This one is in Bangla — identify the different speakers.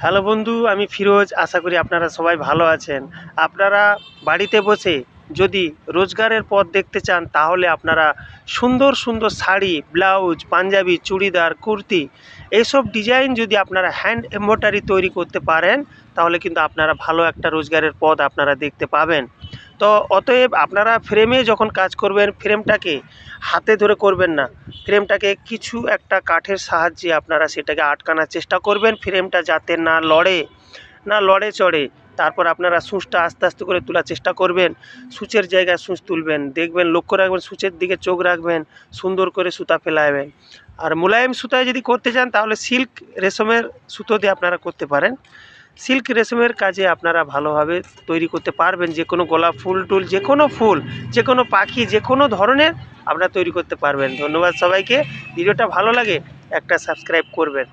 Speaker 1: হ্যালো বন্ধু, আমি ফিরোজ। আশা করি আপনারা সবাই ভালো আছেন। আপনারা বাড়িতে বসে যদি রোজগারের পথ দেখতে চান, তাহলে আপনারা সুন্দর সুন্দর শাড়ি, ব্লাউজ, পাঞ্জাবি, চুড়িদার, কুর্তি এইসব ডিজাইন যদি আপনারা হ্যান্ড এমব্রয়ডারি তৈরি করতে পারেন, তাহলে কিন্তু আপনারা ভালো একটা রোজগারের পথ আপনারা দেখতে পাবেন। তো অতএব আপনারা ফ্রেমে যখন কাজ করবেন, ফ্রেমটাকে হাতে ধরে করবেন না, ফ্রেমটাকে কিছু একটা কাঠের সাহায্যে আপনারা সেটাকে আটকানোর চেষ্টা করবেন, ফ্রেমটা যাতে না লড়ে চড়ে। তারপর আপনারা সূঁচটা আস্তে আস্তে করে তোলার চেষ্টা করবেন। সূচের জায়গায় সূচ তুলবেন, দেখবেন, লক্ষ্য রাখবেন, সূচের দিকে চোখ রাখবেন, সুন্দর করে সুতা ফেলাবেন। আর মোলায়েম সুতায় যদি করতে চান, তাহলে সিল্ক রেশমের সুতো দিয়ে আপনারা করতে পারেন। সিল্ক রেশমের কাজে আপনারা ভালোভাবে তৈরি করতে পারবেন। যে কোনো গোলাপ ফুল টুল, যে কোনো ফুল, যে কোনো পাখি, যে কোনো ধরনের আপনারা তৈরি করতে পারবেন। ধন্যবাদ সবাইকে। ভিডিওটা ভালো লাগে একটা সাবস্ক্রাইব করবেন।